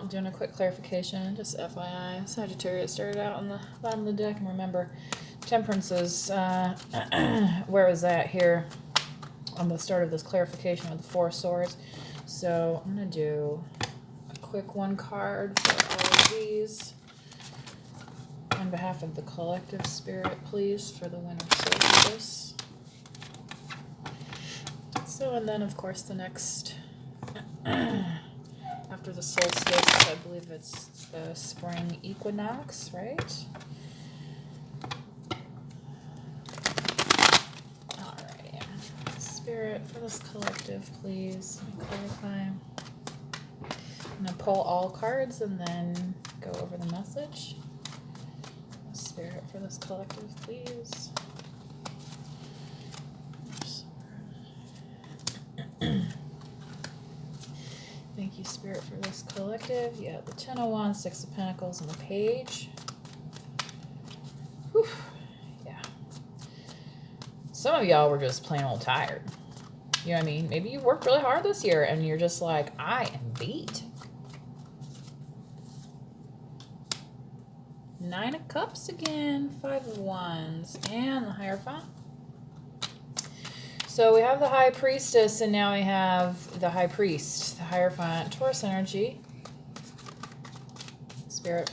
doing a quick clarification, just FYI. Sagittarius started out on the bottom of the deck, and remember, Temperance is, where was that here on the start of this clarification with the Four of Swords. So I'm going to do a quick one card for all of these. On behalf of the collective spirit, please, for the winter solstice. So, and then, of course, the next, after the solstice, I believe it's the spring equinox, right? Alrighty. Spirit for this collective, please. Let me clarify. I'm going to pull all cards and then go over the message. Spirit for this collective, please. Thank you, Spirit, for this collective. Yeah, the Ten of Wands, Six of Pentacles, and the Page. Whew. Yeah. Some of y'all were just plain old tired. You know what I mean? Maybe you worked really hard this year and you're just like, I am beat. Nine of Cups again, Five of Wands, and the Hierophant. So we have the High Priestess, and now we have the High Priest, the Hierophant, Taurus energy. Spirit.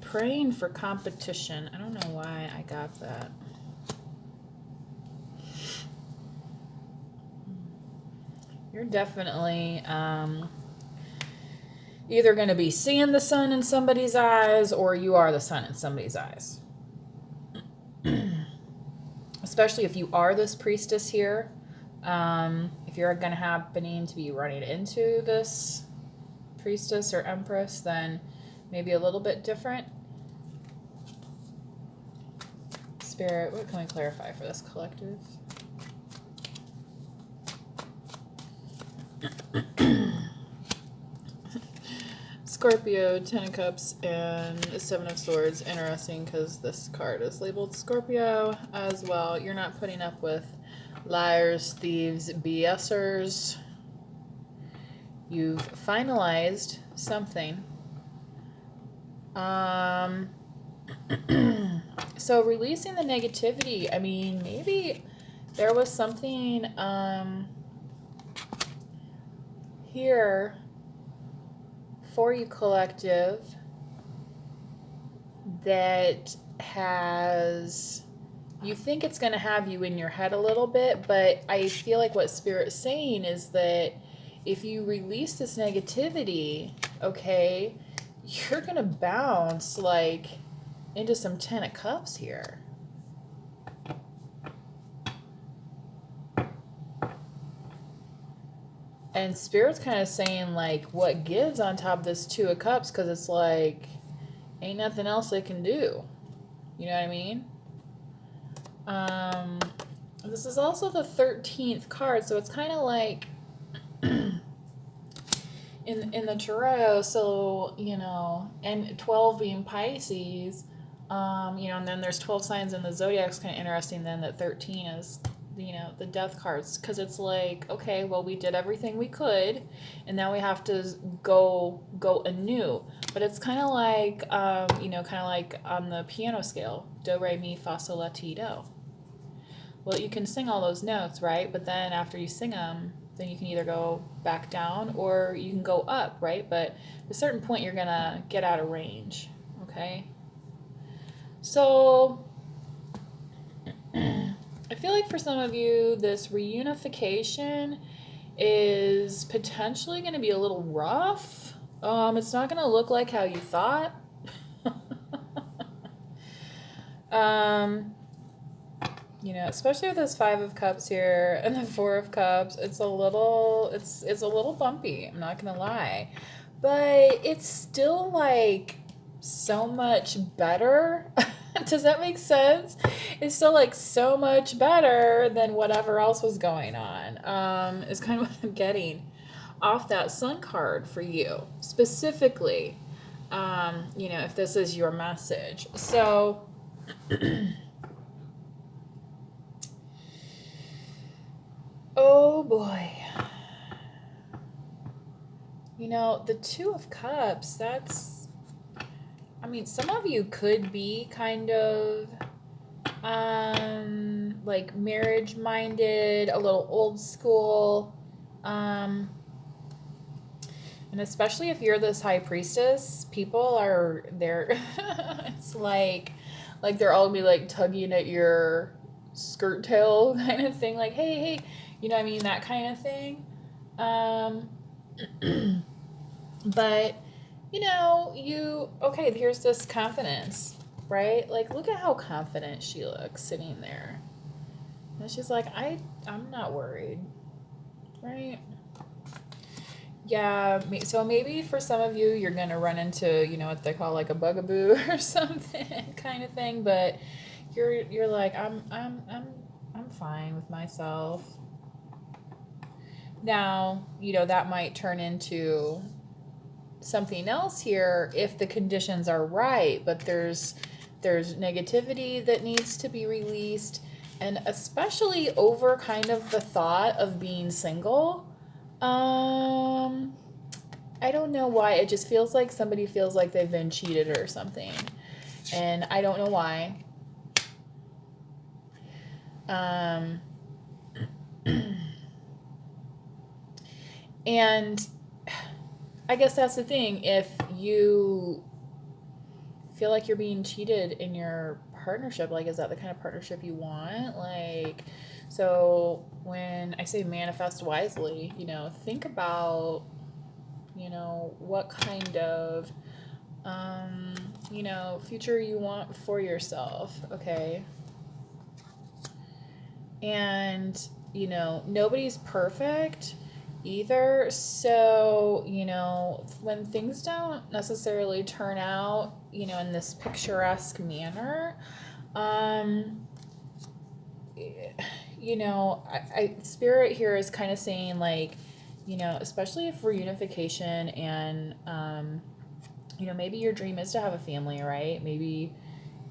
Praying for competition. I don't know why I got that. You're definitely either going to be seeing the sun in somebody's eyes, or you are the sun in somebody's eyes. Especially if you are this priestess here. If you're going to happening to be running into this priestess or empress, then maybe a little bit different. Spirit, what can we clarify for this collective? Scorpio, Ten of Cups, and Seven of Swords. Interesting because this card is labeled Scorpio as well. You're not putting up with liars, thieves, BSers. You've finalized something. So releasing the negativity. I mean, maybe there was something here for you, collective, that has, you think it's going to have you in your head a little bit, but I feel like what Spirit's saying is that if you release this negativity, okay, you're going to bounce like into some Ten of Cups here. And Spirit's kind of saying, like, what gives on top of this Two of Cups, because it's like, ain't nothing else they can do. You know what I mean? This is also the 13th card, so it's kind of like, in the tarot, so, you know, and 12 being Pisces, you know, and then there's 12 signs in the zodiac. It's kind of interesting then that 13 is, you know, the death cards, because it's like, okay, well, we did everything we could and now we have to go anew. But it's kind of like, you know, kind of like on the piano scale, do, re, mi, fa, sol, la, ti, do. Well, you can sing all those notes, right? But then after you sing them, then you can either go back down or you can go up, right? But at a certain point, you're gonna get out of range, okay? So I feel like for some of you, this reunification is potentially going to be a little rough. It's not going to look like how you thought. You know, especially with this Five of Cups here and the Four of Cups, it's a little bumpy. I'm not going to lie, but it's still like so much better. Does that make sense? It's still like so much better than whatever else was going on. Is kind of what I'm getting off that Sun card for you specifically. You know, if this is your message. So Oh boy. You know, the Two of Cups, that's, I mean, some of you could be kind of like marriage minded, a little old school. Um and especially if you're this high priestess, people are there. It's like they're all gonna be like tugging at your skirt tail kind of thing, like, hey, you know what I mean, that kind of thing. Um but you know, okay, here's this confidence, right? Like, look at how confident she looks sitting there. And she's like, I'm not worried, right? Yeah, so maybe for some of you, you're gonna run into, you know, what they call like a bugaboo or something kind of thing, but you're like, I'm fine with myself. Now, you know, that might turn into something else here if the conditions are right, but there's negativity that needs to be released, and especially over kind of the thought of being single. I don't know why, it just feels like somebody feels like they've been cheated or something, and I don't know why. um and I guess that's the thing, if you feel like you're being cheated in your partnership, like, is that the kind of partnership you want? Like, so when I say manifest wisely, you know, think about, you know, what kind of you know, future you want for yourself, okay? And you know, nobody's perfect either, so you know, when things don't necessarily turn out, you know, in this picturesque manner, um you know, I spirit here is kind of saying, like, you know, especially if reunification and you know, maybe your dream is to have a family, right? Maybe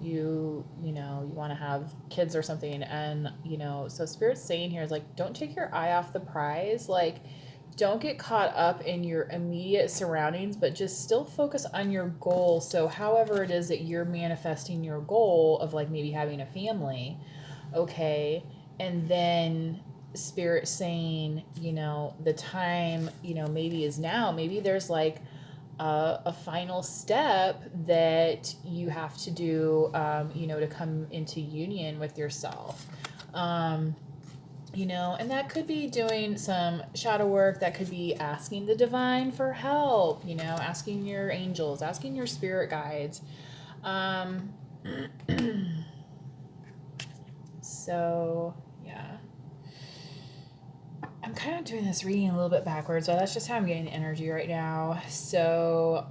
you know, you want to have kids or something, and you know, so spirit's saying here is like, don't take your eye off the prize. Like, don't get caught up in your immediate surroundings, but just still focus on your goal. So however it is that you're manifesting your goal of, like, maybe having a family, okay? And then spirit saying, you know, the time, you know, maybe is now. Maybe there's like a final step that you have to do, you know, to come into union with yourself. You know, and that could be doing some shadow work, that could be asking the divine for help, you know, asking your angels, asking your spirit guides. So, yeah. I'm kind of doing this reading a little bit backwards, but that's just how I'm getting the energy right now. So,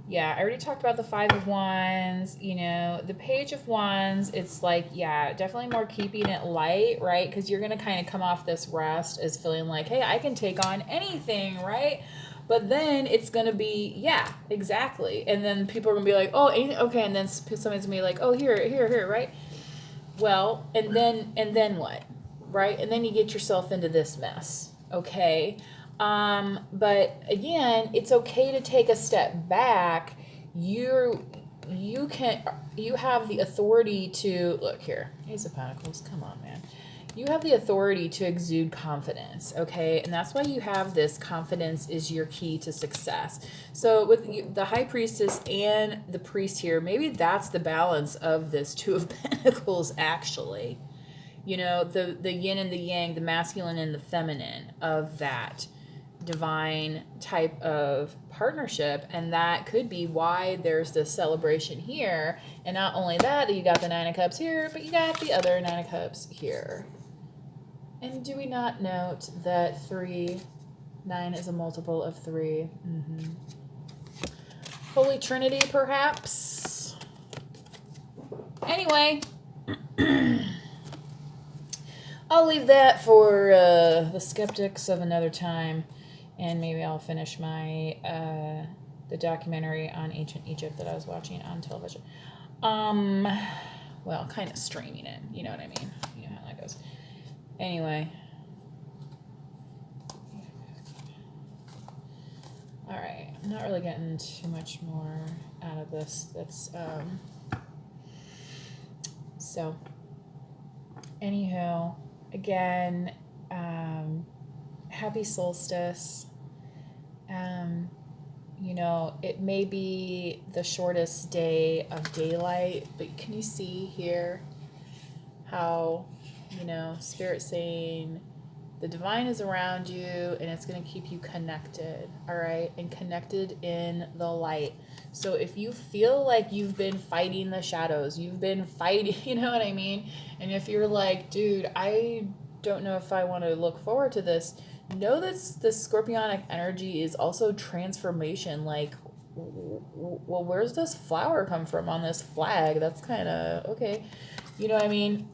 yeah, I already talked about the Five of Wands, you know, the Page of Wands. It's like, yeah, definitely more keeping it light, right? Because you're going to kind of come off this rest as feeling like, hey, I can take on anything, right? But then it's going to be, yeah, exactly. And then people are going to be like, oh, okay. And then somebody's going to be like, oh, here, right? Well, and then what? Right? And then you get yourself into this mess, okay? But again, it's okay to take a step back. You have the authority to, look here, Ace of Pentacles, come on, man. You have the authority to exude confidence, okay? And that's why you have this confidence is your key to success. So with the High Priestess and the Priest here, maybe that's the balance of this Two of Pentacles, actually. You know, the yin and the yang, the masculine and the feminine of that divine type of partnership. And that could be why there's this celebration here. And not only that, you got the Nine of Cups here, but you got the other Nine of Cups here. And do we not note that 9 is a multiple of 3? Mm-hmm. Holy Trinity, perhaps? Anyway, I'll leave that for the skeptics of another time, and maybe I'll finish my the documentary on ancient Egypt that I was watching on television. Well, kind of streaming it, you know what I mean? You know how that goes. Anyway. All right. I'm not really getting too much more out of this. So, anywho, again, happy solstice. You know, it may be the shortest day of daylight, but can you see here how, you know, Spirit's saying the divine is around you and it's going to keep you connected, all right? And connected in the light. So if you feel like you've been fighting the shadows, you've been fighting, you know what I mean? And if you're like, dude, I don't know if I want to look forward to this, know that the scorpionic energy is also transformation. Like, well, where's this flower come from on this flag? That's kind of okay. You know what I mean?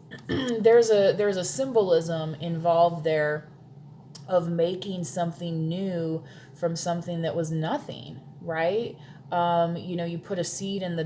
there's a symbolism involved there of making something new from something that was nothing, right? You know, you put a seed in the